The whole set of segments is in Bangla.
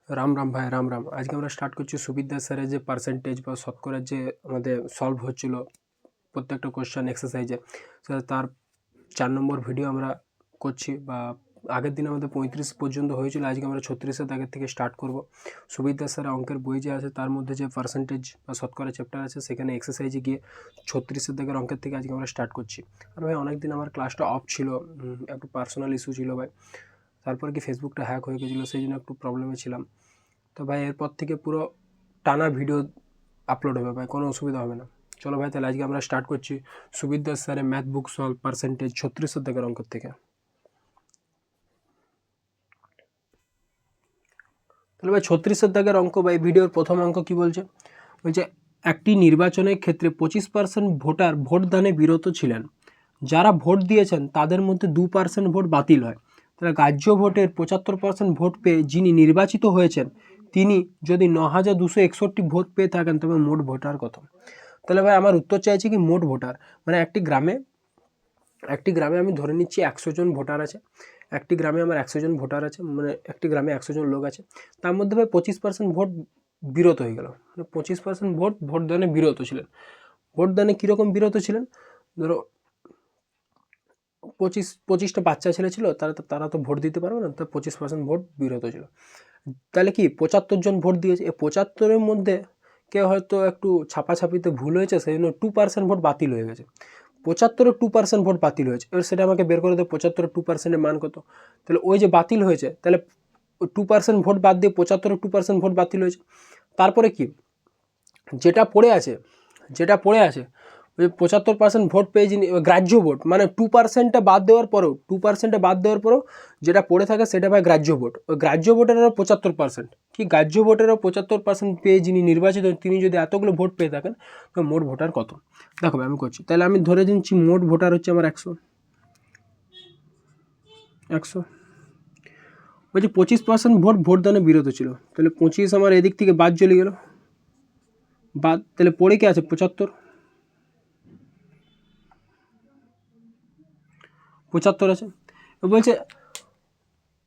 রাম রাম ভাই, রাম রাম। আজকে আমরা স্টার্ট করছি সুবিদ্যা স্যারের যে পার্সেন্টেজ বা শতকরার যে আমাদের সলভ হচ্ছিল প্রত্যেকটা কোশ্চেন এক্সারসাইজে, তার 4 নম্বর ভিডিও আমরা করছি। বা আগের দিন আমাদের 35 পর্যন্ত হয়েছিল, আজকে আমরা 36-এর দাগের থেকে স্টার্ট করব। সুবিদ্যা স্যারের অঙ্কের বই যে আছে তার মধ্যে যে পার্সেন্টেজ বা শতকরা চ্যাপ্টার আছে সেখানে এক্সারসাইজে গিয়ে 36-এর দাগের অঙ্কের থেকে আজকে আমরা স্টার্ট করছি। আর ভাই অনেকদিন আমার ক্লাসটা অফ ছিল, একটু পার্সোনাল ইস্যু ছিল ভাই। তারপরে কি ফেসবুকটা হ্যাক হয়ে গেছিলো, সেই জন্য একটু প্রবলেমে ছিলাম। তো ভাই এরপর থেকে পুরো টানা ভিডিও আপলোড হবে ভাই, কোনো অসুবিধা হবে না। চলো ভাই, তাহলে আজকে আমরা স্টার্ট করছি সুবিদ্যা স্যারের ম্যাথ বুক সলভ পার্সেন্টেজ 36-এর দাগের অঙ্ক থেকে। তাহলে ভাই 36-এর দাগের অঙ্ক ভাই, ভিডিওর প্রথম অঙ্ক কি বলছে? বলছে একটি নির্বাচনের ক্ষেত্রে 25% ভোটার ভোটদানে বিরত ছিলেন। যারা ভোট দিয়েছেন তাদের মধ্যে 2% ভোট বাতিল হয়। তাহলে গ্রাহ্য ভোটের 75% ভোট পেয়ে যিনি নির্বাচিত হয়েছেন তিনি যদি 9,261 ভোট পেয়ে থাকেন তবে মোট ভোটার কত? তাহলে ভাই আমার উত্তর চাইছে কি মোট ভোটার, মানে একটি গ্রামে আমি ধরে নিচ্ছি 100 জন ভোটার আছে। একটি গ্রামে আমার 100 জন ভোটার আছে, মানে একটি গ্রামে 100 জন লোক আছে। তার মধ্যে ভাই 25% ভোট বিরত হয়ে গেল, মানে 25% ভোটদানে বিরত ছিলেন। ভোটদানে কীরকম বিরত ছিলেন? ধরো 25টা বাচ্চা ছেলে ছিল, তারা তো ভোট দিতে পারবে না, তো 25% ভোট বিরত ছিল। তাহলে কি 75 জন ভোট দিয়েছে, এই 75-এর মধ্যে কেউ হয়তো একটু ছাপাছাপিতে ভুল হয়েছে, সেই জন্য 2% ভোট বাতিল হয়ে গেছে। 75-এর 2% ভোট বাতিল হয়েছে, এবার সেটা আমাকে বের করে দেয় 75-এর 2%-এর মান কত। তাহলে ওই যে বাতিল হয়েছে, তাহলে 2% ভোট বাদ দিয়ে 75-এর 2% ভোট বাতিল হয়েছে। তারপরে কি যেটা পড়ে আছে ওই 75% ভোট পেয়ে যিনি গ্রাহ্য ভোট, মানে 2%টা বাদ দেওয়ার পরেও যেটা পড়ে থাকে সেটা ভাই গ্রাহ্য ভোট। ওই গ্রাহ্য ভোটেরও 75%, কি গ্রাহ্য ভোটেরও 75% পেয়ে যিনি নির্বাচিত তিনি যদি এতগুলো ভোট পেয়ে থাকেন তো মোট ভোটার কত? দেখো ভাই আমি করছি, তাহলে আমি ধরে নিচ্ছি মোট ভোটার হচ্ছে আমার 100। বলছি 25% ভোটদানে বিরত ছিল, তাহলে 25 আমার এদিক থেকে বাদ চলে গেল, তাহলে পড়ে কি আছে 75 আছে। বলছে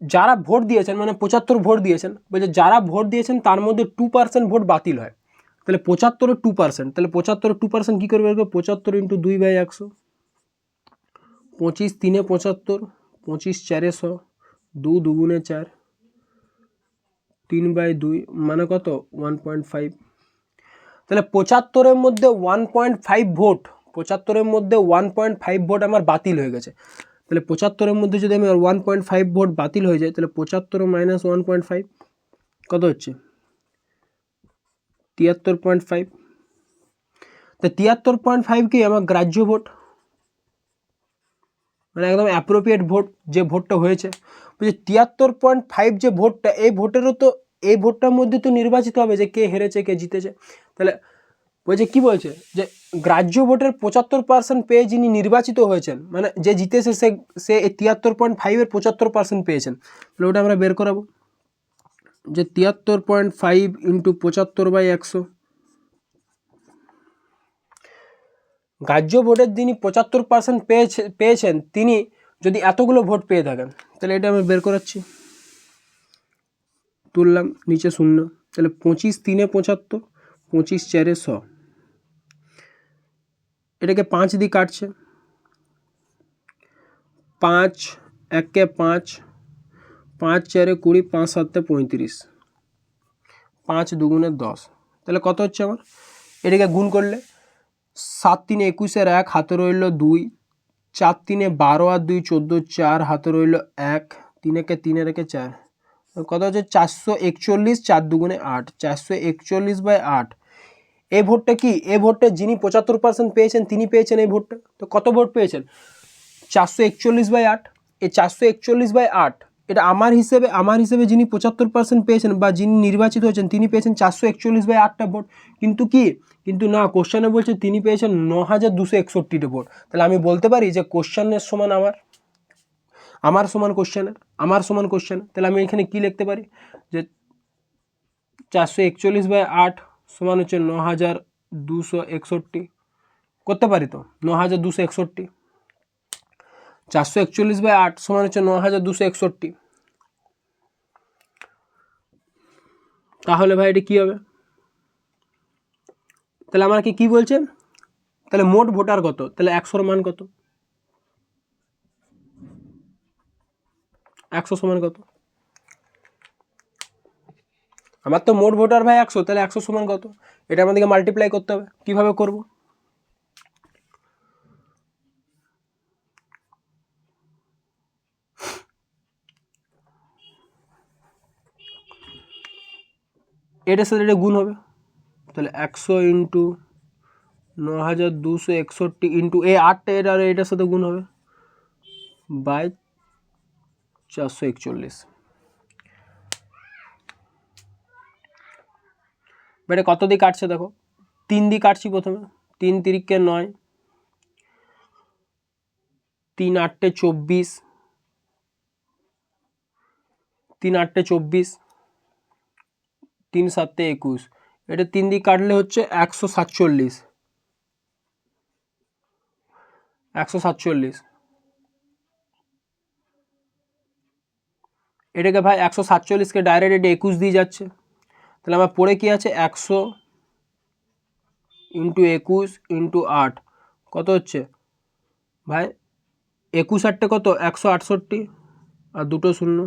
যারা ভোট দিয়েছেন, মানে 75 ভোট দিয়েছেন, বলছে যারা ভোট দিয়েছেন তার মধ্যে 2% ভোট বাতিল হয়। তাহলে 75-এর 2%, তাহলে 75-এর 2% কী করবে? 75 × 2/100, 25 3 75, 25 4 100, 2 2 4, 3/2 মানে কত? 1.5। তাহলে 75-এর মধ্যে 1.5 ভোট, 75-এর মধ্যে 1.5 ভোট আমার বাতিল হয়ে গেছে। তাহলে 75-এর মধ্যে যদি আমি 1.5 ভোট বাতিল হয়ে যায়, তাহলে 75 - 1.5 কত হচ্ছে? 73.5। তো 73.5 কি আমার গ্রাহ্য ভোট, মানে একদম অ্যাপ্রোপ্রিয়েট ভোট, যে ভোটটা হয়েছে। বলছে 73.5 যে ভোটটা, এই ভোটটার মধ্যে তো নির্বাচিত হবে যে কে হেরেছে কে জিতেছে। তাহলে বলছে কি বলছে যে গ্রাহ্য ভোটের 75% পেয়ে যিনি নির্বাচিত হয়েছেন, মানে যে জিতেছে সে এই 73.5-এর 75% পেয়েছেন। তাহলে ওটা আমরা বের করাবো যে 73.5 × 75/100। গ্রাহ্য ভোটের যিনি 75% পেয়েছেন তিনি যদি এতগুলো ভোট পেয়ে থাকেন, তাহলে এটা আমি বের করাচ্ছি, তুললাম নিচে 0। তাহলে 25 3 75, 25 4 100, এটাকে 5 দিয়ে কাটছে, 5 1 5, 5 4 20, 5 7 35, 5 2 10। তাহলে কত হচ্ছে আমার? এটাকে গুণ করলে 7 3 21 1 হাতে রইল 2, 4 3 12 আর 2 14, 4 হাতে রইল 1, 3 1 3 আর 1 4, কত হচ্ছে? 441, 4 2 8, 441/8। এই ভোটটা কি? এই ভোটটা যিনি 75% পেয়েছেন তিনি পেয়েছেন এই ভোটটা। তো কত ভোট পেয়েছেন? 441/8। এই 441/8 এটা আমার হিসেবে যিনি 75% পেয়েছেন বা যিনি নির্বাচিত হয়েছেন তিনি পেয়েছেন 441/8টা ভোট। কিন্তু না, কোশ্চেনে বলছে তিনি পেয়েছেন 9,261টা ভোট। তাহলে আমি বলতে পারি যে কোশ্চেনের সমান আমার সমান কোশ্চেন। তাহলে আমি এখানে কি লিখতে পারি যে 441/8 সমান হচ্ছে 9,261। করতে পারি তো? 9,261। 441/8 সমান হচ্ছে 9,261। তাহলে ভাই এটা কী হবে? তাহলে আমাকে কি বলছে, তাহলে মোট ভোটার কত, তাহলে 100 মান কত, 100 সমান কত? আমার তো মোট ভোটার ভাই 100, তাহলে 100 সমান কত? এটা আমাদেরকে মাল্টিপ্লাই করতে হবে। কিভাবে করব? এটার সাথে এটা গুণ হবে, তাহলে 100 ইন্টু 9261 ইন্টু এই 8টা এটা আর এটার সাথে গুণ হবে বাই 441। এটা কত দিয়ে কাটছে দেখো, 3 দিয়ে কাটছি প্রথমে, 3 তিরিকে 9, 3 8টে 24, 3 8টে 24, 3 7টে 21, এটা 3 দিয়ে কাটলে হচ্ছে 147, 147। এটাকে ভাই 147কে ডাইরেক্ট এটা 21 দিয়ে যাচ্ছে, তাহলে আমার পড়ে কি আছে, 100 ইন্টু 21 ইন্টু 8 কত হচ্ছে ভাই, 21 8টে কত, 168 আর দুটো শূন্য,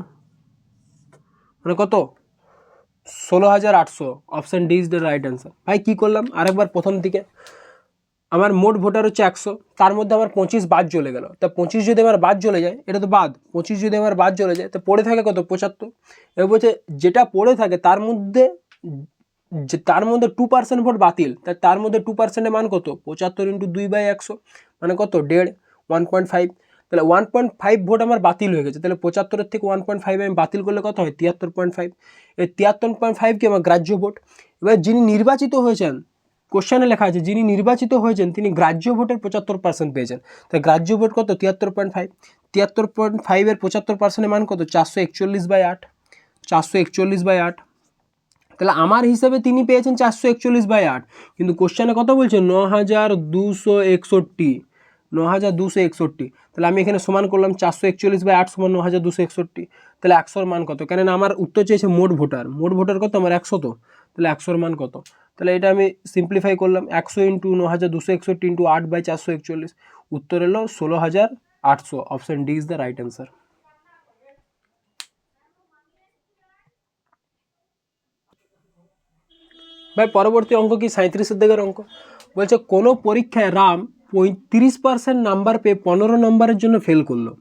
মানে কত, 16,800। Option D is the right answer. ভাই কী করলাম আরেকবার প্রথম দিকে, আমার মোট ভোটার হচ্ছে 100, তার মধ্যে আমার 25 বাদ চলে গেল, তা 25 যদি আমার বাদ চলে যায়, এটা তো বাদ, 25 যদি আমার বাদ চলে যায়, তো পড়ে থাকে কত, 75। এবার বলছে যেটা পড়ে থাকে তার মধ্যে 2% ভোট বাতিল, তার মধ্যে 2%-এর মান কত, 75 ইন্টু 2/100 মানে কত, 1.5, 1.5। তাহলে 1.5 ভোট আমার বাতিল হয়ে গেছে, তাহলে 75-এর থেকে 1.5 আমি বাতিল করলে কত হয়, 73.5। এই 73.5 কি আমার গ্রাহ্য ভোট। এবার যিনি নির্বাচিত হয়েছেন, কোশ্চেনে লেখা আছে যিনি নির্বাচিত হয়েছেন তিনি গ্রাহ্য ভোটের 75% পেয়েছেন, তাই গ্রাহ্য ভোট কত, 73.5। 73.5-এর 75%-এর মান কত, 441/8, 441/8। তাহলে আমার হিসাবে তিনি পেয়েছেন 441/8, কিন্তু কোশ্চেনে কত বলছে, 9,261, 9,261। তাহলে আমি এখানে সমান করলাম 441/8 সমান 9,261, তাহলে 100-র মান কত, কেননা আমার উত্তর চেয়েছে মোট ভোটার, মোট ভোটার কত আমার 100, তো তাহলে 100-র মান কত। তাহলে এটা আমি সিম্পলিফাই করলাম, 100 ইন্টু 9,261 ইন্টু 8/441, উত্তর এলো 16,800। Option D is the right answer. ভাই পরবর্তী অঙ্ক কি, 37 দিকের অঙ্ক। বলছে কোনো পরীক্ষায় রাম 35% নাম্বার পেয়ে 15 নম্বরের জন্য ফেল করলো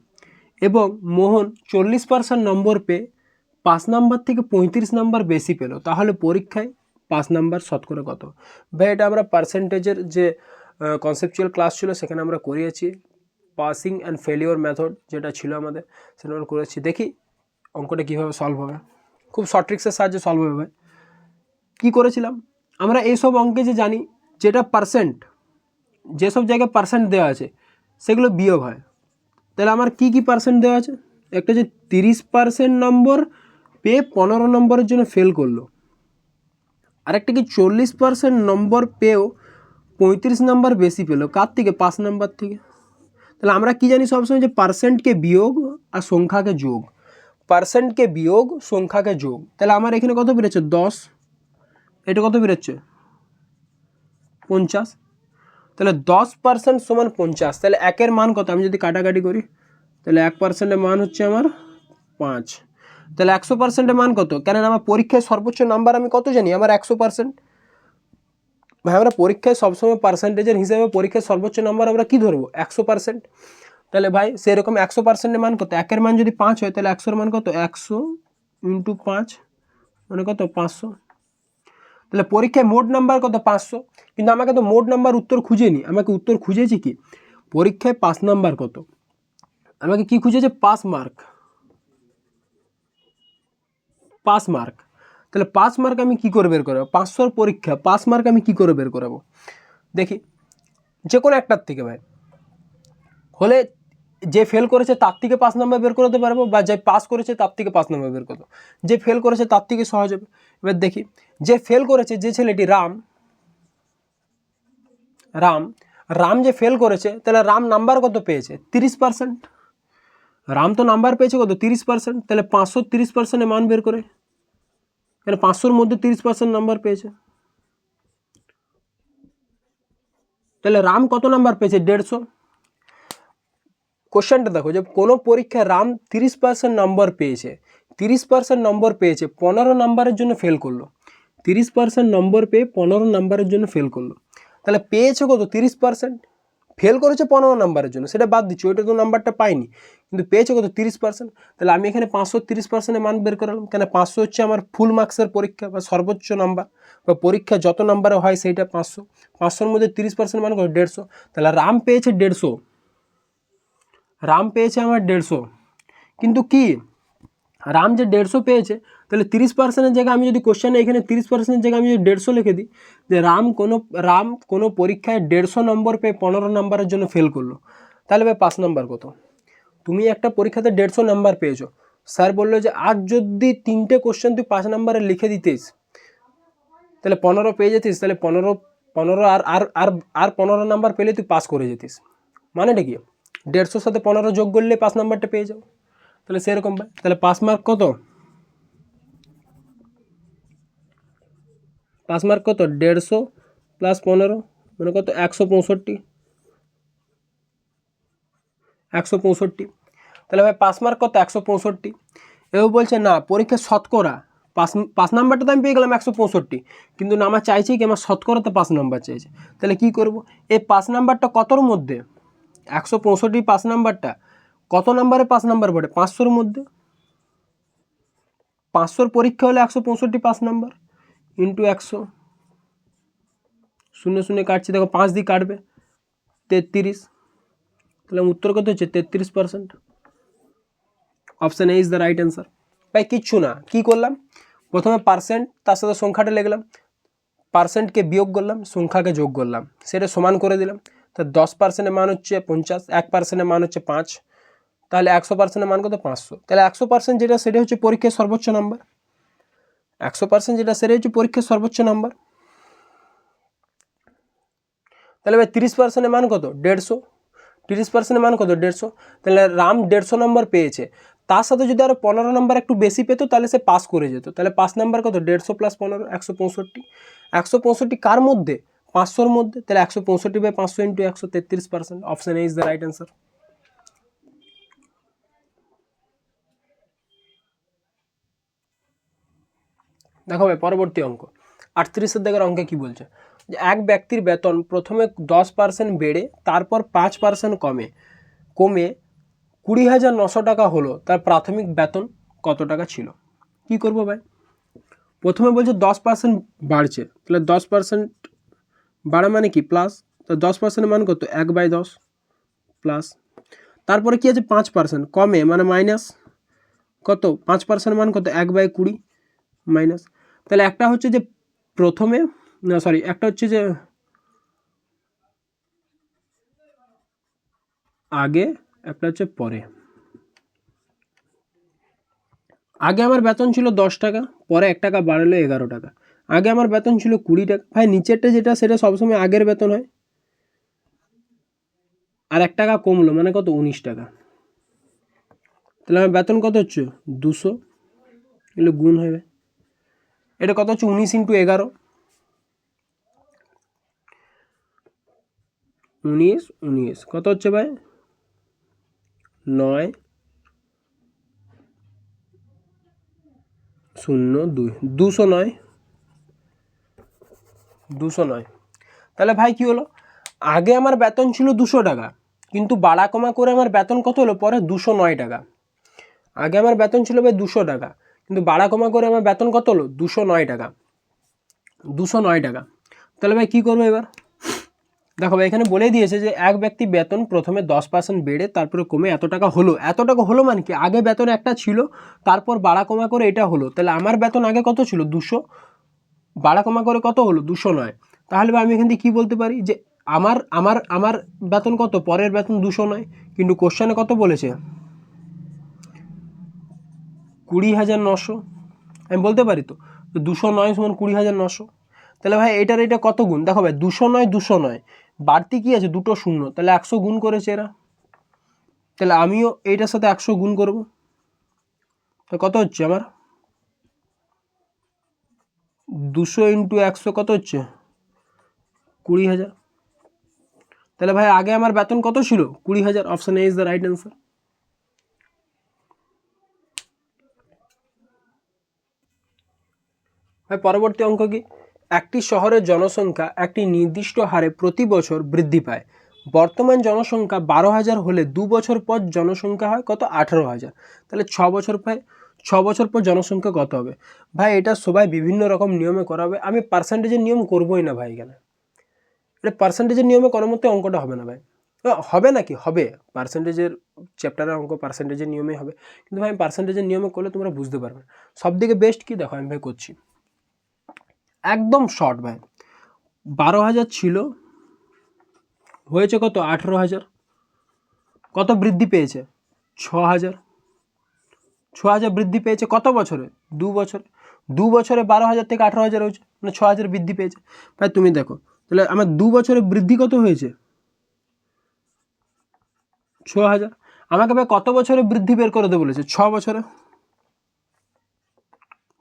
এবং মোহন 40% নম্বর পেয়ে 5 নাম্বার থেকে 35 নাম্বার বেশি পেল, তাহলে পরীক্ষায় 5 নাম্বার শতকরা কত? ভাই এটা আমরা পার্সেন্টেজের যে কনসেপচুয়াল ক্লাস ছিল সেখানে আমরা করিয়েছি, পাসিং অ্যান্ড ফেলিওর মেথড যেটা ছিল আমাদের সেটা আমরা করেছি। দেখি অঙ্কটা কীভাবে সলভ হবে, খুব শর্ট ট্রিক্সের সাহায্যে সলভ হবে। ভাই কী করেছিলাম আমরা এইসব অঙ্কে যে জানি, যেটা পার্সেন্ট, যেসব জায়গায় পার্সেন্ট দেওয়া আছে সেগুলো বিয়োগ হয়। তাহলে আমার কি কি পার্সেন্ট দেওয়া আছে, একটা যে 30% নম্বর পেয়ে 15 নম্বরের জন্য ফেল করলো, আরেকটা কি 40% নম্বর পেয়েও 35 নাম্বার বেশি পেলো, কার থেকে, 5 নাম্বার থেকে। তাহলে আমরা কি জানি সবসময়, যে পার্সেন্টকে বিয়োগ আর সংখ্যাকে যোগ, পার্সেন্টকে বিয়োগ সংখ্যাকে যোগ। তাহলে আমার এখানে কত বেরোচ্ছে, 10, এটা কত বেরোচ্ছে, 50। তাহলে 10% সমান 50, তাহলে 1-এর মান কত, আমি যদি কাটাকাটি করি তাহলে 1%-এর মান হচ্ছে আমার 5। তাহলে 100%-এর মান কত, কেন আমার পরীক্ষায় সর্বোচ্চ নাম্বার আমি কত জানি, আমার 100%। ভাই আমরা পরীক্ষায় সবসময় পার্সেন্টেজের হিসাবে পরীক্ষায় সর্বোচ্চ নাম্বার আমরা কি ধরবো, 100%। তাহলে ভাই সেরকম 100%-এর মান কত, 1-এর মান যদি 5 হয় তাহলে 100-এর মান কত, 100 ইন্টু 5 মানে কত, 500। তাহলে পরীক্ষায় মোট নাম্বার কত, 500, কিন্তু আমাকে তো মোট নাম্বার উত্তর খুঁজেনি, আমাকে উত্তর খুঁজেছি কি, পরীক্ষায় 5 নাম্বার কত, আমাকে কি খুঁজেছে, 5 মার্ক, 5 মার্ক। তাহলে 5 মার্ক আমি কি করে বের করাবো, 500-র পরীক্ষা 5 মার্ক আমি কি করে বের করাবো, দেখি যে কোনো একটার থেকে ভাই হলে, যে ফেল করেছে তার থেকে 5 নাম্বার বের করতে পারবো, বা যে পাস করেছে তার থেকে 5 নাম্বার বের করবো, যে ফেল করেছে তার থেকে সহজ হবে। এবার দেখি যে ফেল করেছে, যে ছেলেটি রাম, রাম রাম যে ফেল করেছে, তাহলে রাম নাম্বার কত পেয়েছে, 30%। রাম তো নাম্বার পেয়েছে কত, 30%। তাহলে 530%-এর মান বের করে, এখানে 500-র মধ্যে 30% নাম্বার পেয়েছে। তাহলে রাম কত নাম্বার পেয়েছে? 150। কোশ্চেনটা দেখো যে কোনো পরীক্ষায় রাম 30% নম্বর পেয়েছে, 30% নম্বর পেয়েছে, 15 নাম্বারের জন্য ফেল করলো। 30% নম্বর পেয়ে 15 নাম্বারের জন্য ফেল করলো। তাহলে পেয়েছে কত? 30%। ফেল করেছে 15 নাম্বারের জন্য, সেটা বাদ দিচ্ছি, ওইটা তো নাম্বারটা পাইনি, কিন্তু পেয়েছে কত? 30%। তাহলে আমি এখানে 530%-এর মান বের করালাম, কেন 500 হচ্ছে আমার ফুল মার্কসের পরীক্ষা বা সর্বোচ্চ নাম্বার, বা পরীক্ষা যত নাম্বারে হয় সেইটা 500। 500-র মধ্যে 30% মান কত? 150। তাহলে রাম পেয়েছে 150, রাম পেয়েছে আমার 150। কিন্তু কি রাম যে 150 পেয়েছে, তাহলে 30%-এর জায়গায় আমি যদি কোশ্চেনে এখানে 30%-এর জায়গায় আমি যদি 150 লিখে দিই, যে রাম কোনো পরীক্ষায় 150 নম্বর পেয়ে 15 নম্বরের জন্য ফেল করলো, তাহলে ভাই 5 নাম্বার কত? তুমি একটা পরীক্ষাতে 150 নাম্বার পেয়েছো, স্যার বললো যে আর যদি 3টে কোশ্চেন তুই 5 নাম্বারে লিখে দিতিস তাহলে 15 পেয়ে যেতিস, তাহলে 15 আর 15 নাম্বার পেলে তুই পাস করে যেতিস। মানেটা কি? 150-র সাথে 15 যোগ করলে 5 নাম্বারটা পেয়ে যাও। তাহলে সেরকম ভাই, তাহলে 5 মার্ক কত? 5 মার্ক কত? 150 প্লাস 15 মানে কত? 165। 165। তাহলে ভাই 5 মার্ক কত? 165। এও বলছে না পরীক্ষা শতকরা 5 নাম্বারটা তো আমি পেয়ে গেলাম 165, কিন্তু না আমার চাইছি কি আমার শতকরাতে 5 নাম্বার চাইছে। তাহলে কি করব? এই 5 নাম্বারটা কতর মধ্যে? 165 5 নাম্বারটা কত নাম্বারে 5 নাম্বার পড়ে? 500-র মধ্যে। 500-র পরীক্ষা হলে 165 5 নাম্বার ইন্টু 100, শূন্য শূন্য কাটছি, দেখো 5 দিয়ে কাটবে 33। তাহলে উত্তর কত হচ্ছে? 33%। Option A is the right answer. ভাই কিচ্ছু না, কি করলাম? প্রথমে পার্সেন্ট, তার সাথে সংখ্যাটা লিখলাম, পার্সেন্টকে বিয়োগ করলাম, সংখ্যাকে যোগ করলাম, সেটা সমান করে দিলাম। তো 10%-এর মান হচ্ছে 50, 1%-এর মান হচ্ছে 5, তাহলে 100%-এর মান কত? 500। তাহলে 100% যেটা সেটা হচ্ছে পরীক্ষার সর্বোচ্চ নাম্বার। 100% যেটা সেটা হচ্ছে পরীক্ষার সর্বোচ্চ নাম্বার। তাহলে ভাই 30%-এর মান কত? 150। 30%-এর মান কত? 150। তাহলে রাম 150 নম্বর পেয়েছে, তার সাথে যদি আরও 15 নম্বর একটু বেশি পেতো তাহলে সে পাস করে যেত। তাহলে 5 নাম্বার কত? 150 প্লাস 15 165। 165 কার মধ্যে? 500-র মধ্যে। তাহলে 165/500 into 100, 33%। Option A is the right answer. দেখো ভাই পরবর্তী অঙ্ক 38-এর দাগের অঙ্কে কি বলছে, যে এক ব্যক্তির বেতন প্রথমে 10% বেড়ে তারপর 5% কমে 20,900 টাকা হলো, তার প্রাথমিক বেতন কত টাকা ছিল? কি করবো ভাই? প্রথমে বলছে 10% বাড়ছে, তাহলে 10% বাড়া মানে কি? প্লাস। তো 10%-এর মান কত? 1/10 প্লাস। তারপরে কি আছে? 5% কমে মানে মাইনাস। কত? 5% মান কত? 1/20 মাইনাস। তাহলে একটা হচ্ছে যে প্রথমে, না সরি, একটা হচ্ছে যে আগে, একটা হচ্ছে পরে। আগে আমার বেতন ছিল 10 টাকা, পরে 1 টাকা বাড়লো 11 টাকা। আগে আমার বেতন ছিল 20 টাকা। ভাই নিচেরটা যেটা সেটা সবসময় আগের বেতন হয়, আর 1 টাকা কমলো মানে কত? 19 টাকা। তাহলে আমার বেতন কত হচ্ছে? 200, এগুলো গুণ হবে। এটা কত হচ্ছে? 19 ইন্টু 11, 19 19 কত হচ্ছে ভাই? 902, 209, 209। তাহলে ভাই কি হলো? আগে আমার বেতন ছিল 200 টাকা, কিন্তু বাড়া কমা করে আমার বেতন কত হলো পরে? 209 টাকা। আগে আমার বেতন ছিল ভাই 200 টাকা, কিন্তু বাড়া কমা করে আমার বেতন কত হলো? 209 টাকা। 209 টাকা। তাহলে ভাই কী করবো এবার? দেখো ভাই এখানে বলে দিয়েছে যে এক ব্যক্তি বেতন প্রথমে 10% বেড়ে তারপরে কমে এত টাকা হলো। এত টাকা হলো মানে কি? আগে বেতন একটা ছিল, তারপর বাড়া কমা করে এটা হলো। তাহলে আমার বেতন আগে কত ছিল? 200, বাড়া কমা করে কত হলো? 209। তাহলে ভাই আমি এখান থেকে কী বলতে পারি যে আমার আমার আমার বেতন কত? পরের বেতন 209, কিন্তু কোশ্চেনে কত বলেছে? 20,900। আমি বলতে পারি তো 209 সমান 20,900। তাহলে ভাই এটার এটা কত গুণ? দেখো ভাই 209 বাড়তি কি আছে? দুটো শূন্য, তাহলে 100 গুণ করেছে এরা। তাহলে আমিও এইটার সাথে 100 গুণ করব, তো কত হচ্ছে আমার? 200 ইন্টু 100 কত হচ্ছে 20,000। তাহলে ভাই আগে আমার বেতন কত ছিল 20,000। Option A is the right answer. ভাই পরবর্তী অঙ্ক কি, একটি শহরের জনসংখ্যা একটি নির্দিষ্ট হারে প্রতি বছর বৃদ্ধি পায়। বর্তমান জনসংখ্যা 12,000 হলে 2 বছর পর জনসংখ্যা হয় কত 18,000। তাহলে 6 বছর পায়, 6 বছর পর জনসংখ্যা কত হবে। ভাই এটা সবাই বিভিন্ন রকম নিয়মে করাবে, আমি পার্সেন্টেজের নিয়ম করবোই না ভাই। এখানে এটা পার্সেন্টেজের নিয়মে কোনো মতে অঙ্কটা হবে না ভাই। হবে নাকি হবে, পার্সেন্টেজের চ্যাপ্টারের অঙ্ক পার্সেন্টেজের নিয়মে হবে, কিন্তু ভাই পার্সেন্টেজের নিয়মে করলে তোমরা বুঝতে পারবে। সব থেকে বেস্ট কি দেখো, আমি ভাই করছি একদম শর্ট ভাই। 12,000 ছিল, হয়েছে কত 18,000। কত বৃদ্ধি পেয়েছে 6,000। 6,000 বৃদ্ধি পেয়েছে কত বছরে 2 বছরে। 2 বছরে 12,000 থেকে 18,000 হয়েছে, মানে 6,000 বৃদ্ধি পেয়েছে। ভাই তুমি দেখো তাহলে আমার 2 বছরে বৃদ্ধি কত হয়েছে 6,000। আমাকে ভাই কত বছরে বৃদ্ধি বের করে দেবো বলেছে 6 বছরে।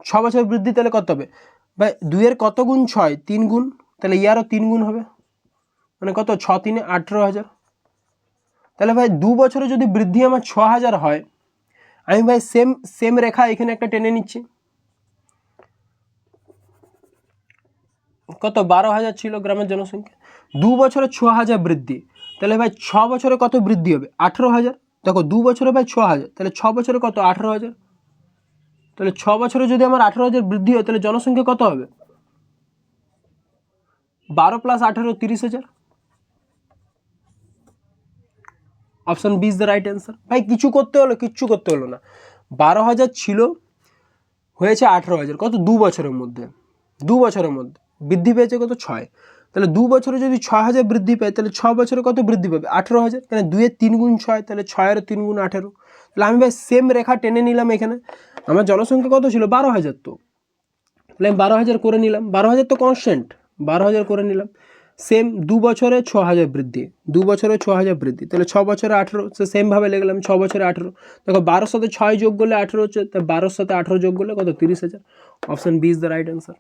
6 বছর বৃদ্ধি তাহলে কত হবে ভাই, 2 এর কত গুণ 6, 3 গুণ, তাহলে ইয়ারও 3 গুণ হবে, মানে কত 6 3 18,000। তাহলে ভাই 2 বছরে যদি বৃদ্ধি আমার 6,000 হয়, আমি ভাই সেম রেখা এখানে একটা টেনে নিচ্ছি। কত 12,000 ছিল গ্রামের জনসংখ্যা, 2 বছরে 6,000 বৃদ্ধি, তাহলে ভাই 6 বছরে কত বৃদ্ধি হবে 18,000। দেখো 2 বছরে ভাই 6,000, তাহলে 6 বছরে কত 18,000। তাহলে 6 বছরে যদি আমার 18,000 বৃদ্ধি হয়, তাহলে জনসংখ্যা কত হবে 12 + 18 30,000। Option B is the right answer. ভাই কিছু করতে হলো, কিচ্ছু করতে হলো না। 12,000 ছিল, হয়েছে 18,000, কত 2 বছরের মধ্যে। 2 বছরের মধ্যে বৃদ্ধি পেয়েছে কত 6। তাহলে 2 বছরে যদি 6,000 বৃদ্ধি পায়, তাহলে 6 বছরে কত বৃদ্ধি পাবে 18,000। তাহলে 2 এর 3 গুণ 6, তাহলে 6 এর 3 গুণ 18। তাহলে আমি ভাই সেম রেখা টেনে নিলাম এখানে। আমার জনসংখ্যা কত ছিল 12,000, তো তাহলে আমি 12,000 করে নিলাম। 12,000 তো কনস্ট্যান্ট, 12,000 করে নিলাম। সেম 2 বছরে 6,000 বৃদ্ধি, 2 বছরে 6,000 বৃদ্ধি, তাহলে 6 বছরে 18, সে সেমভাবে লিখলাম 6 বছরে 18। দেখো 12 সাথে 6 যোগ করলে 18 হচ্ছে, তাই 12 সাথে 18 যোগ করলে কত 30,000। Option B is the right answer.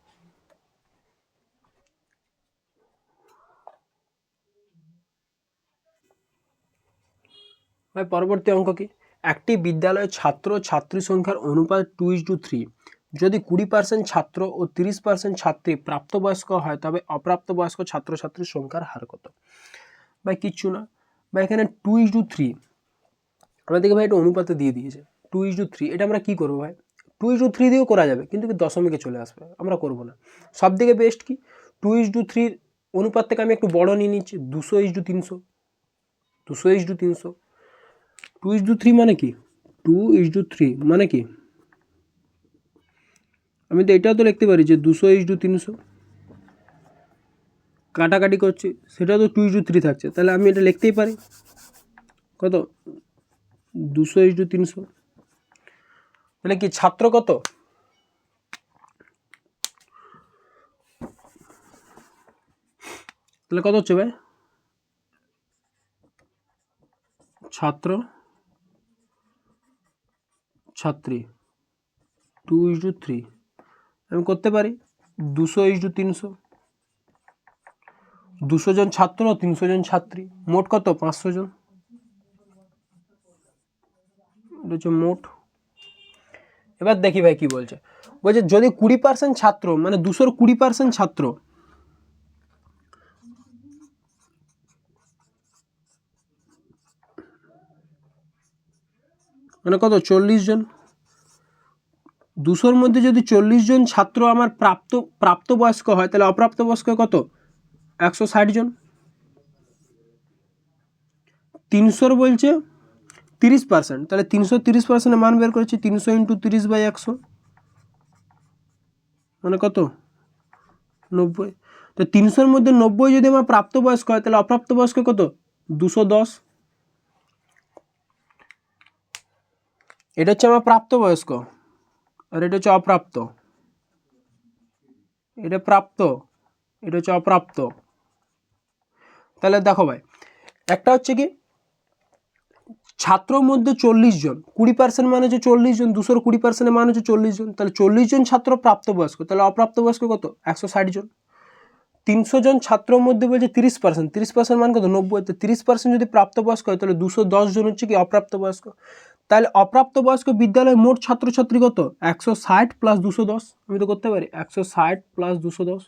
ভাই পরবর্তী অঙ্ক কি, একটি বিদ্যালয়ের ছাত্র ছাত্রী সংখ্যার অনুপাত 2:3। যদি 20% ছাত্র ও 30% ছাত্রী প্রাপ্তবয়স্ক হয়, তবে অপ্রাপ্তবয়স্ক ছাত্রছাত্রীর সংখ্যার হার কত। ভাই কিচ্ছু না ভাই, এখানে 2:3 আমাদেরকে ভাই এটা অনুপাতে দিয়ে দিয়েছে 2:3। এটা আমরা কি করবো ভাই, 2:3 দিয়েও করা যাবে, কিন্তু দশমিকে চলে আসবে, আমরা করবো না। সব থেকে বেস্ট কি 2:3 অনুপাত থেকে আমি একটু বড় নিয়ে নিচ্ছি 200:300। 200:300, 2:3 মানে কি 2:3 মানে কি, আমি তো এটাও তো লিখতে পারি যে 200:300। কাটাকাটি করছি সেটা তো 2:3 থাকছে, তাহলে আমি এটা লিখতেই পারি কত 200:300। তাহলে কি ছাত্র কত, তাহলে কত হচ্ছে ভাই, ছাত্র ছাত্রী 2:3, আমি করতে পারি 200:300। 200 জন ছাত্র 300 জন ছাত্রী, মোট কত 500 জন, এটা হচ্ছে মোট। এবার দেখি ভাই কি বলছে, বলছে যদি 20% ছাত্র, মানে 200 20% ছাত্র, মানে কত 40 জন, 200-র মধ্যে যদি 40 জন ছাত্র আমার প্রাপ্তবয়স্ক হয়, তাহলে অপ্রাপ্তবয়স্ক কত 160 জন। 300-র বলছে 30%, তাহলে 330%-এর মান বের করেছি 300 × 30/100, মানে কত 90। তো 300-র মধ্যে 90 যদি আমার প্রাপ্তবয়স্ক হয়, তাহলে অপ্রাপ্তবয়স্ক কত 210। এটা হচ্ছে আমার প্রাপ্তবয়স্ক, আর এটা হচ্ছে অপ্রাপ্ত। এটা প্রাপ্ত, এটা হচ্ছে অপ্রাপ্ত। তাহলে দেখো ভাই, একটা হচ্ছে কি ছাত্রর মধ্যে 40 জন, 20% মানে হচ্ছে 40 জন, 220% মানে হচ্ছে 40 জন, তাহলে 40 জন ছাত্র প্রাপ্তবয়স্ক, তাহলে অপ্রাপ্তবয়স্ক কত? 160 জন। 300 জন ছাত্রের মধ্যে বলছে 30%, 30% মানে কত? 90। তো 30% যদি প্রাপ্তবয়স্ক হয় তাহলে 210 জন হচ্ছে কি অপ্রাপ্তবয়স্ক। তাহলে অপ্রাপ্তবয়স্ক বিদ্যালয়ে মোট ছাত্রছাত্রী কত? 160 প্লাস 210, আমি তো করতে পারি 160 প্লাস 210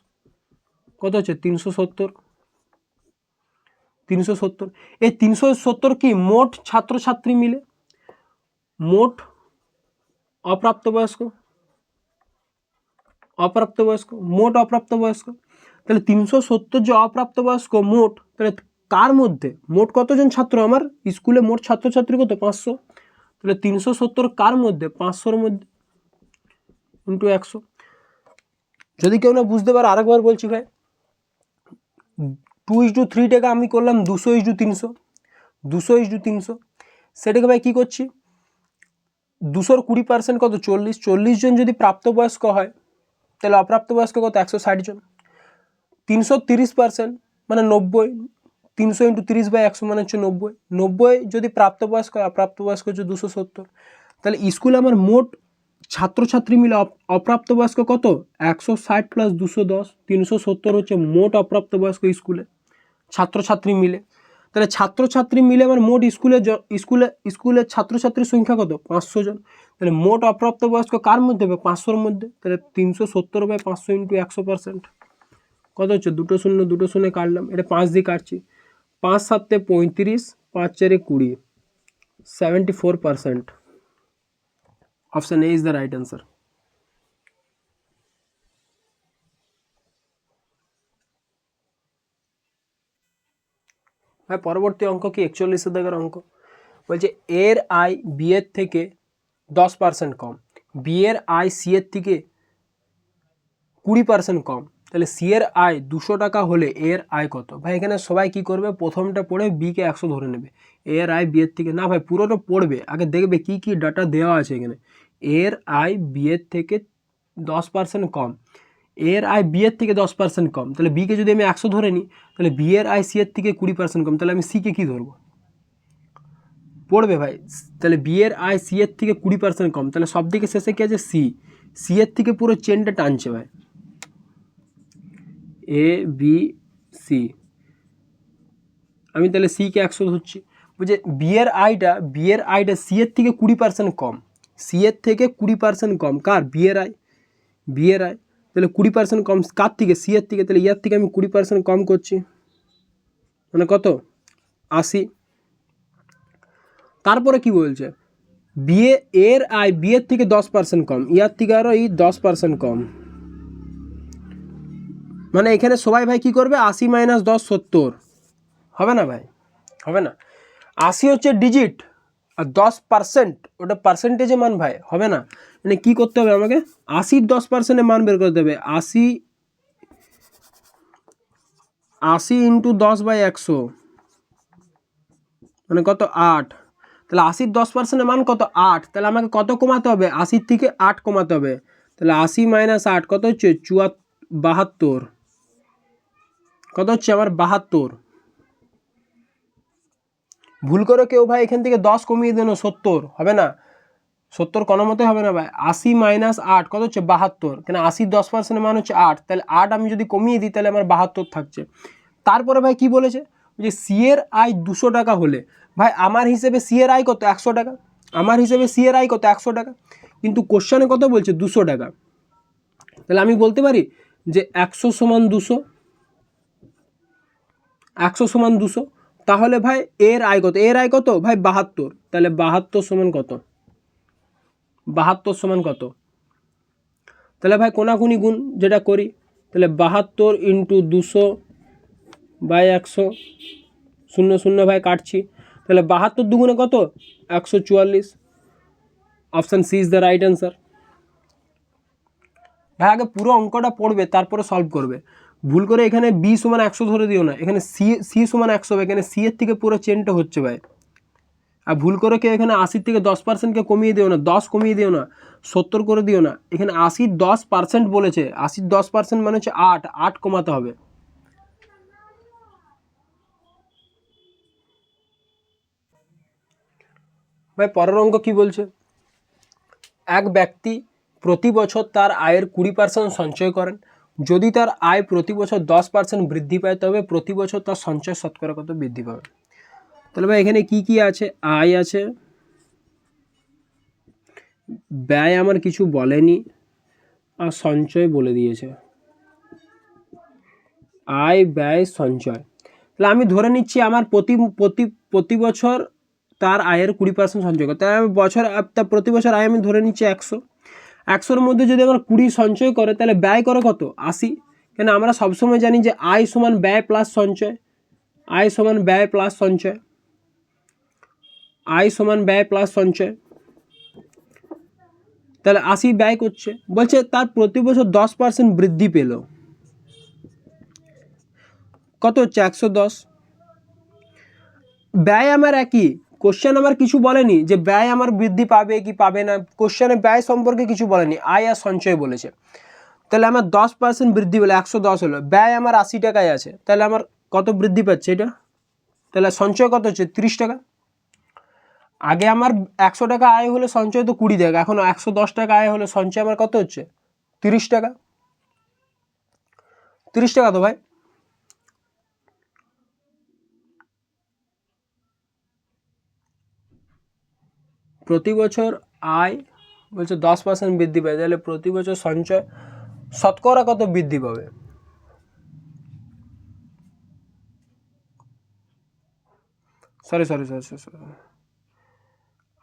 কত হচ্ছে? 370। 370, এই 370 কি মোট ছাত্রছাত্রী মিলে, মোট অপ্রাপ্তবয়স্ক, মোট অপ্রাপ্তবয়স্ক। তাহলে 370 যে অপ্রাপ্তবয়স্ক মোট, তাহলে কার মধ্যে মোট কতজন ছাত্র? আমার স্কুলে মোট ছাত্রছাত্রী কত? 500। তাহলে 370 কার মধ্যে? 500-র মধ্যে, ইন্টু 100। যদি কেউ না বুঝতে পারে আরেকবার বলছি ভাই, 2:3 আমি করলাম 200:300, 200:300। সেটাকে ভাই কী করছি? 200-র 20% কত? 40। 40 জন যদি প্রাপ্তবয়স্ক হয় তাহলে অপ্রাপ্তবয়স্ক কত? 160 জন। 330% মানে 90, 300 × 30/100 মানে হচ্ছে 90। 90 যদি প্রাপ্তবয়স্ক হয়, অপ্রাপ্তবয়স্ক হচ্ছে 270। তাহলে স্কুলে আমার মোট ছাত্রছাত্রী মিলে অপ্রাপ্তবয়স্ক কত? 160 প্লাস 210, 370 হচ্ছে মোট অপ্রাপ্তবয়স্ক স্কুলে ছাত্রছাত্রী মিলে। তাহলে ছাত্রছাত্রী মিলে আমার মোট স্কুলে ছাত্রছাত্রীর সংখ্যা কত? 500 জন। তাহলে মোট অপ্রাপ্তবয়স্ক কার মধ্যে হবে? 500-র মধ্যে। তাহলে 370/500 ইন্টু 100% কত হচ্ছে? 2 শূন্য 2 শূন্য কাটলাম, এটা 5 দিয়ে কাটছি, 5 7 35, 5 4 20, 74%। Option A is the right answer. ভাই পরবর্তী অঙ্ক কি 41 দাগের অঙ্ক, বলছে এর আয় বি এর থেকে 10% কম, বি এর আয় সি এর থেকে 20% কম, তাহলে সি এর আয় 200 টাকা হলে এর আয় কত? ভাই এখানে সবাই কি করবে? প্রথমটা পড়ে বিকে 100 ধরে নেবে। এর আয় বি এর থেকে না ভাই, পুরোটা পড়বে, আগে দেখবে কি কি ডাটা দেওয়া আছে এখানে। এর আয় বি এর থেকে 10% কম, এর আয় বি এর থেকে 10% কম, তাহলে বিকে যদি আমি 100 ধরে নিই, তাহলে বি এর আয় সি এর থেকে 20% কম, তাহলে আমি সিকে কি ধরবো? পড়বে ভাই। তাহলে বি এর আয় সি এর থেকে 20% কম, তাহলে সব দিকে শেষে কি আছে? সি। সি এর থেকে পুরো চেনটা টানছে ভাই, এ বি সি। আমি তাহলে সিকে 100 ধরছি। বুঝে বি এর আয়টা সি এর থেকে 20% কম, সি এর থেকে 20% কম, কার? বি এর আয়। তাহলে 20% কম কার থেকে? সি এর থেকে। তাহলে ইয়ার থেকে আমি 20% কম করছি, মানে কত? 80। তারপরে কি বলছে? এর আয় বি এর থেকে 10% কম, ইয়ার থেকে আরও এই 10% কম, মানে এখানে সবাই ভাই কি করবে? 80 - 10 70 হবে না ভাই, হবে না। 80 হচ্ছে ডিজিট আর 10% ওটা পার্সেন্টেজে মান ভাই, হবে না। মানে কী করতে হবে আমাকে? 80-র 10% মান বের করতে হবে। 80 × 10/100 মানে কত? 8। তাহলে 80-র 10% মান কত? 8। তাহলে আমাকে কত কমাতে হবে? 80 থেকে 8 কমাতে হবে। তাহলে 80 - 8 কত হচ্ছে? 72। কত হচ্ছে আমার? 72। ভুল করে কেউ ভাই এখান থেকে 10 কমিয়ে দেন, 70 হবে না, 70 কোনো মতে হবে না ভাই। 80 - 8 কত হচ্ছে? 72। কেন 80-র 10% মান হচ্ছে 8, তাহলে 8 আমি যদি কমিয়ে দিই তাহলে আমার 72 থাকছে। তারপরে ভাই কি বলেছে? যে সি এর আয় 200 টাকা হলে, ভাই আমার হিসেবে সি এর আয় কত? 100 টাকা। আমার হিসেবে সি এর আয় কত? 100 টাকা, কিন্তু কোশ্চেনে কত বলছে? 200 টাকা। তাহলে আমি বলতে পারি যে 100 = 200, 100 = 200। তাহলে ভাই এর আয় কত? এর আয় কত ভাই? 72। তাহলে 72 সমান কত? 72 সমান কত? তাহলে ভাই কোনাকুনি গুণ যেটা করি, তাহলে 72 × 200/100, 0 0 ভাই কাটছি, তাহলে 72 দুগুণে কত? 144। Option C is the right answer. ভাই আগে পুরো অঙ্কটা পড়বে তারপরে সলভ করবে। ভুল করে এখানে বি সমান 100 ধরে দিও না, এখানে সি সমান 100 হবে, এখানে সি এর থেকে পুরো চেনটা হচ্ছে ভাই। আর ভুল করে কেউ এখানে 80 থেকে 10%কে কমিয়ে দিও না, 10 কমিয়ে দিও না, 70 করে দিও না। এখানে 80-র 10% বলেছে, 80-র 10% মানে হচ্ছে 8, 8 কমাতে হবে। ভাই পরের অঙ্ক কী বলছে, এক ব্যক্তি প্রতি বছর তার আয়ের 20% সঞ্চয় করেন। যদি তার আয় প্রতি বছর 10% বৃদ্ধি পায় তবে প্রতি বছর তার সঞ্চয় শতকরা কত বৃদ্ধি পাবে। তাহলে ভাই এখানে কি কি আছে, আয় আছে, ব্যয় আমার কিছু বলেনি, আর সঞ্চয় বলে দিয়েছে, আয় ব্যয় সঞ্চয়। তাহলে আমি ধরে নিচ্ছি আমার প্রতি বছর তার আয়ের 20% সঞ্চয় করে, তাহলে আমি প্রতি বছর আয় আমি ধরে নিচ্ছি 100-100-র মধ্যে যদি আমার 20 সঞ্চয় করে তাহলে ব্যয় করে কত 80। কেন আমরা সবসময় জানি যে আয় সমান ব্যয় প্লাস সঞ্চয়, আয় সমান ব্যয় প্লাস সঞ্চয়, আয় সমান ব্যয় প্লাস সঞ্চয়। তাহলে 80 ব্যয় করছে, বলছে তার প্রতি বছর 10% বৃদ্ধি পেল, কত হচ্ছে 110। ব্যয় আমার একই, কোশ্চেন আমার কিছু বলেনি যে ব্যয় আমার বৃদ্ধি পাবে কি পাবে না, কোশ্চেনে ব্যয় সম্পর্কে কিছু বলেনি, আয় আর সঞ্চয় বলেছে। তাহলে আমার 10% বৃদ্ধি হলো 110 হলো, ব্যয় আমার 80 টাকায় আছে, তাহলে আমার কত বৃদ্ধি পাচ্ছে এটা, তাহলে সঞ্চয় কত হচ্ছে 30 টাকা। আগে আমার 100 টাকা আয় হলে সঞ্চয় তো 20 টাকা, এখন 110 টাকা আয় হলে সঞ্চয় আমার কত হচ্ছে 30 টাকা। 30 টাকা তো ভাই। প্রতি বছর আয় বলছে 10% বৃদ্ধি পায়, তাহলে প্রতি বছর সঞ্চয় শতকরা কত বৃদ্ধি পাবে। সরি,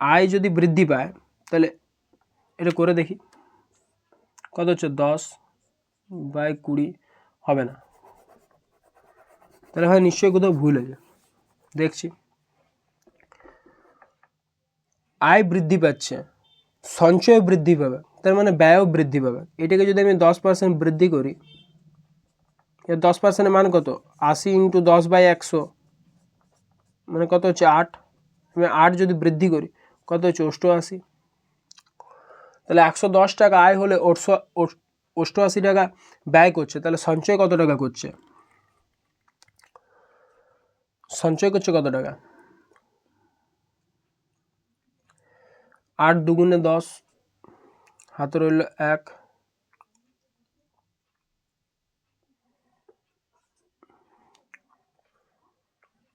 আয় যদি বৃদ্ধি পায় তাহলে এটা করে দেখি কত হচ্ছে 10/20 হবে না, তাহলে ভাই নিশ্চয়ই কোথাও ভুল আছে। দেখছি আয় বৃদ্ধি পাচ্ছে, সঞ্চয় বৃদ্ধি পাবে, তার মানে ব্যয়ও বৃদ্ধি পাবে। এটাকে যদি আমি 10% বৃদ্ধি করি, এর 10%-এর মান কত 80 × 10/100 মানে কত হচ্ছে 8। আমি 8 যদি বৃদ্ধি করি কত হচ্ছে 88। তাহলে 110 টাকা আয় হলে 88 টাকা ব্যয় করছে, তাহলে সঞ্চয় কত টাকা করছে, সঞ্চয় করছে কত টাকা, 8 দুগুণে 10, হাতে রইল 1,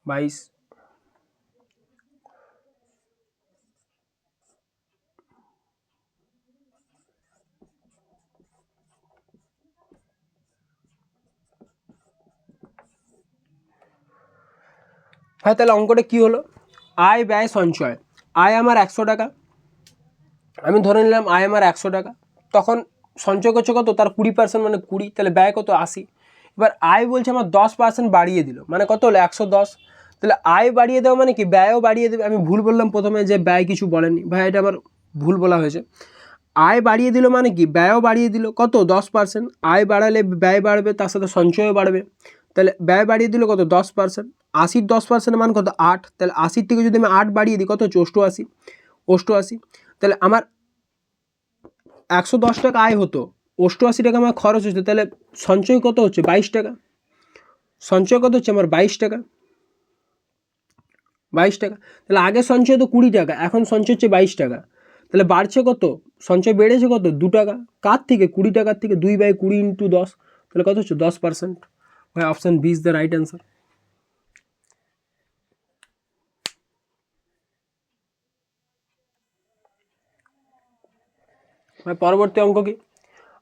22। হ্যাঁ, তাহলে অঙ্কটা কী হলো, আয় ব্যয় সঞ্চয়। আয় আমার 100 টাকা, আমি ধরে নিলাম আয় আমার 100 টাকা, তখন সঞ্চয় করছে কত তার 20% মানে 20, তাহলে ব্যয় কত 80। এবার আয় বলছে আমার 10% বাড়িয়ে দিল, মানে কত হলো 110। তাহলে আয় বাড়িয়ে দেওয়া মানে কি ব্যয়ও বাড়িয়ে দেবে। আমি ভুল বললাম প্রথমে যে ব্যয় কিছু বলেনি, ভাই এটা আমার ভুল বলা হয়েছে। আয় বাড়িয়ে দিল মানে কি ব্যয়ও বাড়িয়ে দিল, কত 10%। আয় বাড়ালে ব্যয় বাড়বে, তার সাথে সঞ্চয়ও বাড়বে, তাহলে ব্যয় বাড়িয়ে দিল কত 10%। 80-র 10% মান কত 8, তাহলে 80 থেকে যদি আমি 8 বাড়িয়ে দিই কত হচ্ছে 88। তাহলে আমার 110 টাকা আয় হতো, 88 টাকা আমার খরচ হচ্ছে, তাহলে সঞ্চয় কত হচ্ছে 22 টাকা। সঞ্চয় কত হচ্ছে আমার 22 টাকা। তাহলে আগে সঞ্চয় তো 20 টাকা, এখন সঞ্চয় হচ্ছে 22 টাকা, তাহলে বাড়ছে কত, সঞ্চয় বেড়েছে কত 2 টাকা। কার থেকে 20 টাকার থেকে, 2/20 × 10, তাহলে কত হচ্ছে 10%। ভাই option B is the right answer. ভাই পরবর্তী অঙ্ক কি,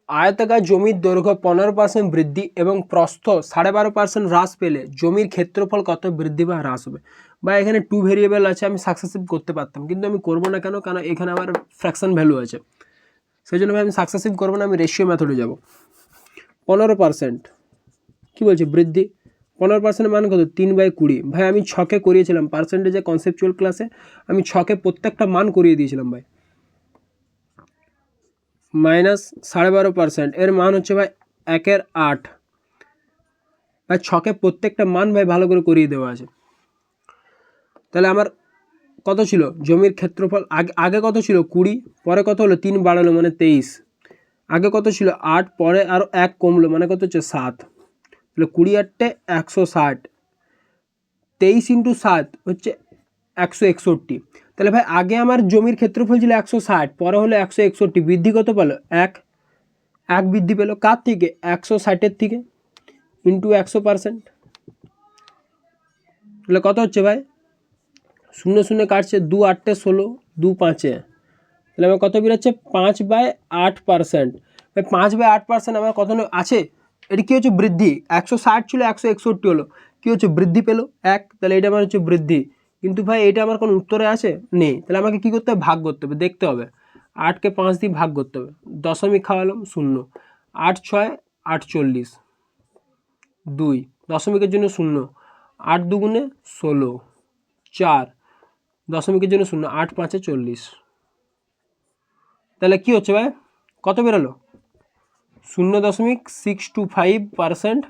আয়তাকার জমির দৈর্ঘ্য 15% বৃদ্ধি এবং প্রস্থ 12.5% হ্রাস পেলে জমির ক্ষেত্রফল কত বৃদ্ধি বা হ্রাস হবে। বা এখানে 2 ভেরিয়েবল আছে, আমি সাকসেসিভ করতে পারতাম কিন্তু আমি করবো না, কেন, কারণ এখানে আমার ফ্র্যাকশন ভ্যালু আছে, সেই জন্য আমি সাকসেসিভ করবো না, আমি রেশিও মেথডে যাব। 15% কী বলছে বৃদ্ধি, 15% মান কত 3/20। ভাই আমি ছকে করিয়েছিলাম পার্সেন্টেজে কনসেপচুয়াল ক্লাসে, আমি ছকে প্রত্যেকটা মান করিয়ে দিয়েছিলাম ভাই। মাইনাস 12.5%, এর মান হচ্ছে ভাই 1/8। ভাই ছকে প্রত্যেকটা মান ভাই ভালো করে করিয়ে দেওয়া আছে। তাহলে আমার কত ছিল জমির ক্ষেত্রফল, আগে কত ছিল 20, পরে কত হলো 3 বাড়ালো মানে 23। আগে কত ছিল 8, পরে আরও 1 কমলো মানে কত হচ্ছে 7। তাহলে 20 × 8 160, 23 × 7 হচ্ছে 161। তাহলে ভাই আগে আমার জমির ক্ষেত্রফল ছিল 160, পরে হলো 161, বৃদ্ধি কত পেলো? এক বৃদ্ধি পেলো। কার থেকে? 160-এর থেকে, ইন্টু 100%। তাহলে কত হচ্ছে ভাই? 0 0 কাটছে, 2 8 16, 2 5, তাহলে আমার কত বেরোচ্ছে? 5/8%। ভাই 5/8% আমার কত আছে? এটি কী হচ্ছে? বৃদ্ধি। 160 ছিল 161 হলো, কী হচ্ছে? বৃদ্ধি পেলো 1, তাহলে এটা আমার হচ্ছে বৃদ্ধি। কিন্তু ভাই এটা আমার কোনো উত্তরে আছে? নেই। তাহলে আমাকে কী করতে হবে? ভাগ করতে হবে, দেখতে হবে। 8কে 5 দিয়ে ভাগ করতে হবে, দশমিক খাওয়ালাম 0, 8 6 48, 2 দশমিকের জন্য 0, 8 2 16, 4 দশমিকের জন্য 0, 8 5 40। তাহলে কী হচ্ছে ভাই? কত বেরোলো? 0.625%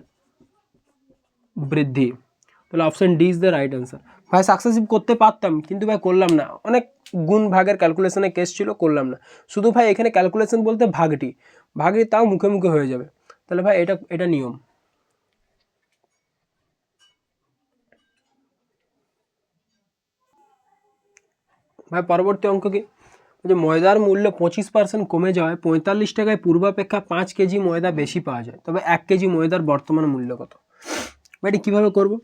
বৃদ্ধি। তাহলে option D is the right answer. ভাই সাকসেসিভ করতে পারতাম, কিন্তু ভাই করলাম না। অনেক গুণ ভাগের ক্যালকুলেশনের কেস ছিল, করলাম না। শুধু ভাই এখানে ক্যালকুলেশন বলতে ভাগটি তাও মুখে মুখে হয়ে যাবে। তাহলে ভাই এটা নিয়ম। ভাই পরবর্তী অঙ্ক কি? যে ময়দার মূল্য 25% কমে যাওয়ায় 45 টাকায় পূর্বাপেক্ষা 5 কেজি ময়দা বেশি পাওয়া যায়, তবে 1 কেজি ময়দার বর্তমান মূল্য কত? ভাই এটি কীভাবে করবো?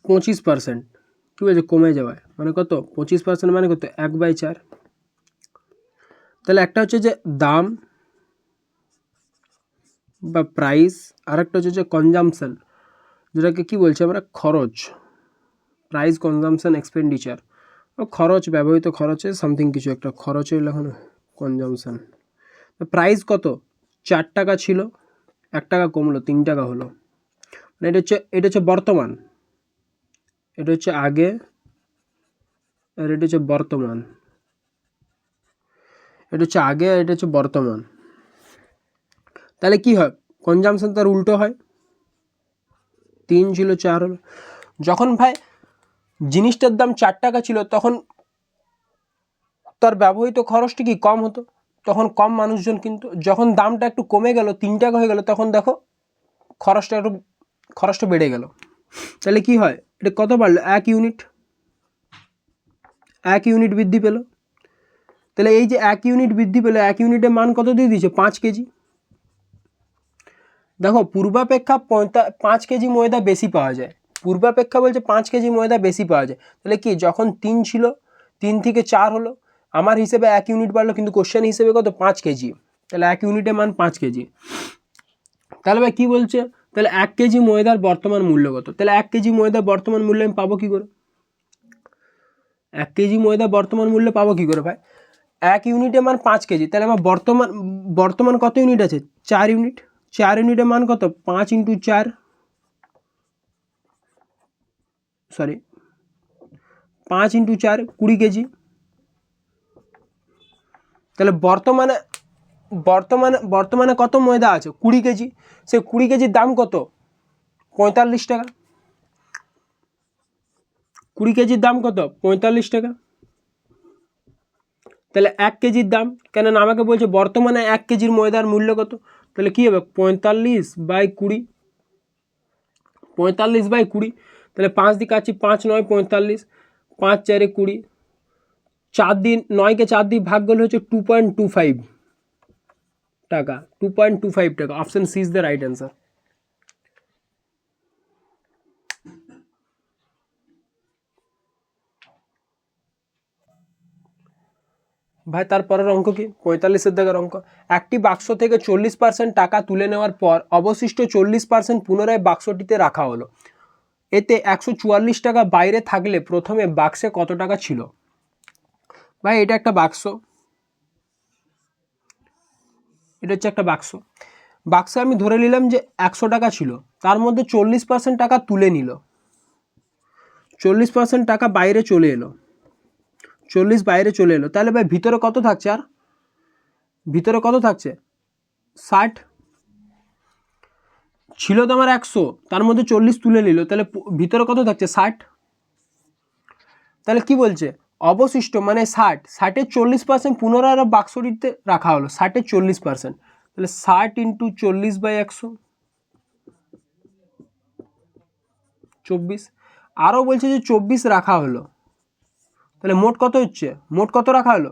25% কী বলছে? কমে যাওয়ায় মানে কত? 25% মানে কত? 1/4। তাহলে একটা হচ্ছে যে দাম বা প্রাইস, আর একটা হচ্ছে যে কনজামশন, যেটাকে কি বলছি আমরা? খরচ। Price, consumption, expenditure. খরচ, ব্যবহৃত খরচে সামথিং কিছু একটা খরচের লেখানো, কনজামশন। প্রাইস কত? 4 টাকা ছিল, 1 টাকা কমলো, 3 টাকা হলো। মানে এটা হচ্ছে বর্তমান, এটা হচ্ছে আগে, আর এটা হচ্ছে বর্তমান। এটা হচ্ছে আগে আর এটা হচ্ছে বর্তমান। তাহলে কি হয়? কনজামশন তার উল্টো হয়, 3 ছিল 4 হলো। যখন ভাই জিনিসটার দাম 4 টাকা ছিল, তখন তার ব্যবহৃত খরচটি কি কম হতো, তখন কম মানুষজন কিন্তু। যখন দামটা একটু কমে গেল, 3 টাকা হয়ে গেল, তখন দেখো খরচটা বেড়ে গেল। তাহলে কি হয়? এটা কত বাড়লো? 1 ইউনিট, 1 ইউনিট বৃদ্ধি পেল। তাহলে এই যে 1 ইউনিট বৃদ্ধি পেল, 1 ইউনিটের মান কত দিয়ে দিয়েছে? 5 কেজি। দেখো পূর্বাপেক্ষা 5 কেজি ময়দা বেশি পাওয়া যায়। পূর্বাপেক্ষা বলছে 5 কেজি ময়দা বেশি পাওয়া যায়। তাহলে কি, যখন 3 ছিল 3 থেকে 4 হলো, আমার হিসেবে 1 ইউনিট বাড়লো, কিন্তু কোশ্চেন হিসেবে কত? 5 কেজি। তাহলে 1 ইউনিটের মান 5 কেজি। তাহলে ভাই কী বলছে? তাহলে 1 কেজি ময়দার বর্তমান মূল্য কত? তাহলে 1 কেজি ময়দার বর্তমান মূল্য আমি পাবো কী করে? 1 কেজি ময়দা বর্তমান মূল্য পাবো কী করে ভাই? 1 ইউনিটের মান 5 কেজি, তাহলে আমার বর্তমান কত ইউনিট আছে? 4 ইউনিট। 4 ইউনিটের মান কত? 5 × 4, সরি 5 × 4 20 কেজি। তাহলে বর্তমানে কত ময়দা আছে? 20 কেজি। সে 20 কেজির দাম কত? 45 টাকা। 20 কেজির দাম কত? 45 টাকা। তাহলে 1 কেজির দাম, কেননা আমাকে বলছে বর্তমানে 1 কেজির ময়দার মূল্য কত, তাহলে কী হবে? 45/20, 45/20। তাহলে 5 দিয়ে কাটছি, 5 9 45, 5 4 20, 4 দিন 9কে 4 দিয়ে ভাগ করলে হচ্ছে 2.25 টাকা, 2.25 টাকা। Option C is the right answer. ভাই তারপরের অঙ্ক কি? 45-এর দাগের অঙ্ক। একটি বাক্স থেকে 40% টাকা তুলে নেওয়ার পর অবশিষ্ট 40% পুনরায় বাক্সটিতে রাখা হলো। এতে 144 টাকা বাইরে থাকলে প্রথমে বাক্সে কত টাকা ছিল? ভাই এটা একটা বাক্স, এটা হচ্ছে একটা বাক্সে আমি ধরে নিলাম যে 100 টাকা ছিল, তার মধ্যে 40% টাকা তুলে নিল, 40% টাকা বাইরে চলে এলো, 40 বাইরে চলে এলো। তাহলে ভাই ভিতরে কত থাকছে? আর ভিতরে কত থাকছে? 60 ছিল তো আমার 100, তার মধ্যে 40 তুলে নিল, তাহলে ভিতরে কত থাকছে? 60। তাহলে কি বলছে? অবশিষ্ট মানে 60-এর 40% পুনরায় বাক্সটিতে রাখা হলো, 60-এর 40%। তাহলে 60 × 40/100, 24। আরও বলছে যে 24 রাখা হলো, তাহলে মোট কত হচ্ছে, মোট কত রাখা হলো,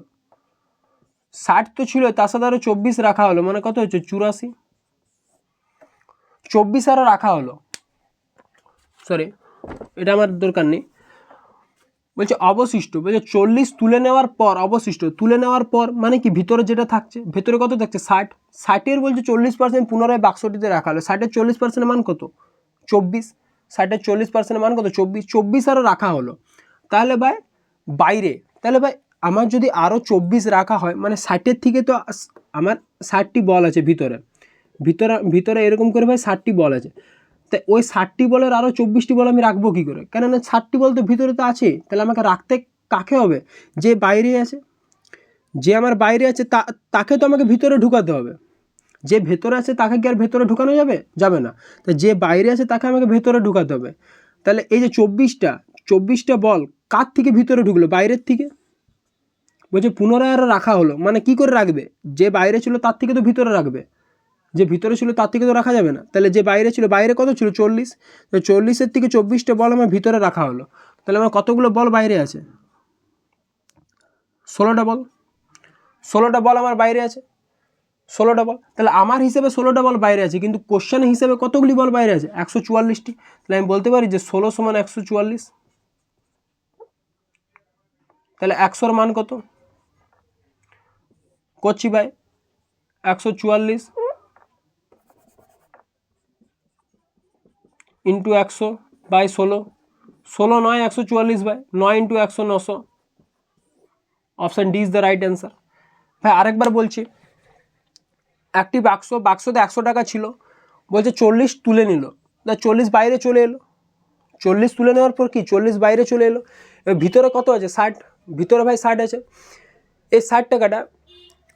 60 তো ছিল, তার সাথে আরও 24 রাখা হলো, মানে কত হচ্ছে 84, 24 আরও রাখা হলো, সরি এটা আমার দরকার নেই। বলছে অবশিষ্ট, বলছে 40 তুলে নেওয়ার পর, অবশিষ্ট তুলে নেওয়ার পর মানে কি ভিতরে যেটা থাকছে, ভেতরে কত থাকছে 60, 60-এর বলছে 40% পুনরায় বাক্সটিতে রাখা হলো, 60-এর 40% মান কত 24, 60-এর 40% মান কত 24, 24 আরও রাখা হলো। তাহলে ভাই বাইরে, তাহলে ভাই আমার যদি আরও 24 রাখা হয় মানে 60-এর থেকে তো আমার 60টি বল আছে ভিতরে, ভিতরে এরকম করে ভাই 60টি বল আছে, তাই ওই 60টি বলের আরও 24টি বল আমি রাখবো কী করে, কেননা 60টি বল তো ভিতরে তো আছে, তাহলে আমাকে রাখতে কাকে হবে, যে বাইরে আছে, যে আমার বাইরে আছে তাকে তো আমাকে ভিতরে ঢুকাতে হবে, যে ভেতরে আছে তাকে কি আর ভেতরে ঢুকানো যাবে, যাবে না, তো যে বাইরে আছে তাকে আমাকে ভেতরে ঢুকাতে হবে। তাহলে এই যে 24টা বল কার থেকে ভিতরে ঢুকলো, বাইরের থেকে, বলছে পুনরায় আরও রাখা হলো, মানে কি করে রাখবে, যে বাইরে ছিল তার থেকে তো ভিতরে রাখবে, যে ভিতরে ছিল তার থেকে তো রাখা যাবে না, তাহলে যে বাইরে ছিল, বাইরে কত ছিল 40, তো 40-এর থেকে 24টা বল আমার ভিতরে রাখা হলো, তাহলে আমার কতগুলো বল বাইরে আছে 16টা বল, 16টা বল আমার বাইরে আছে, 16টা বল, তাহলে আমার হিসেবে 16টা বল বাইরে আছে, কিন্তু কোশ্চেন হিসেবে কতগুলি বল বাইরে আছে 144টি, তাহলে আমি বলতে পারি যে 16 সমান 144, তাহলে 100-র মান কত করছি ভাই 144 into 100 by 16, 16 9 144 by 9 into 100 900, option D is the right answer. ভাই আরেকবার বলছি, একটি বাক্সতে 100 টাকা ছিল, বলছে 40 তুলে নিল, 40 বাইরে চলে এলো, 40 তুলে নেওয়ার পর কি 40 বাইরে চলে এলো, এবার ভিতরে কত আছে 60, ভিতরে ভাই 60 আছে, এই 60 টাকাটা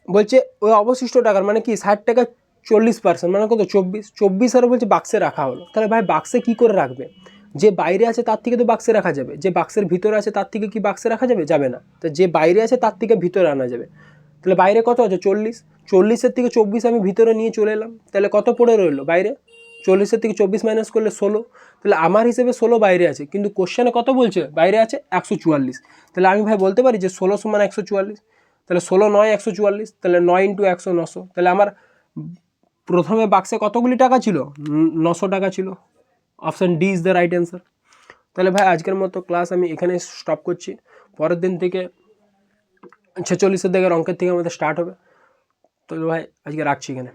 বলছে ওই অবশিষ্ট টাকার মানে কি 60 টাকা 40% মানে কত 24 আরও বলছে বাক্সে রাখা হলো, তাহলে ভাই বাক্সে কি করে রাখবে, যে বাইরে আছে তার থেকে তো বাক্সে রাখা যাবে, যে বাক্সের ভিতরে আছে তার থেকে কি বাক্সে রাখা যাবে, যাবে না, তো যে বাইরে আছে তার থেকে ভিতরে আনা যাবে, তাহলে বাইরে কত আছে 40, 40-এর থেকে 24 আমি ভিতরে নিয়ে চলে এলাম, তাহলে কত পড়ে রইলো বাইরে, 40-এর থেকে 24 মাইনাস করলে 16, তাহলে আমার হিসেবে 16 বাইরে আছে, কিন্তু কোশ্চেনে কত বলছে বাইরে আছে 144, তাহলে আমি ভাই বলতে পারি যে 16 সমান 144, তাহলে 16 9 144, তাহলে 9 ইন্টু 100 900, তাহলে আমার প্রথমে বাক্সে কতগুলি টাকা ছিল 900 টাকা ছিল, option D is the right answer. তাহলে ভাই আজকের মতো ক্লাস আমি এখানে স্টপ করছি, পরের দিন থেকে 46-এর দিকের অঙ্কের থেকে আমাদের স্টার্ট হবে, তো ভাই আজকে রাখছি এখানে।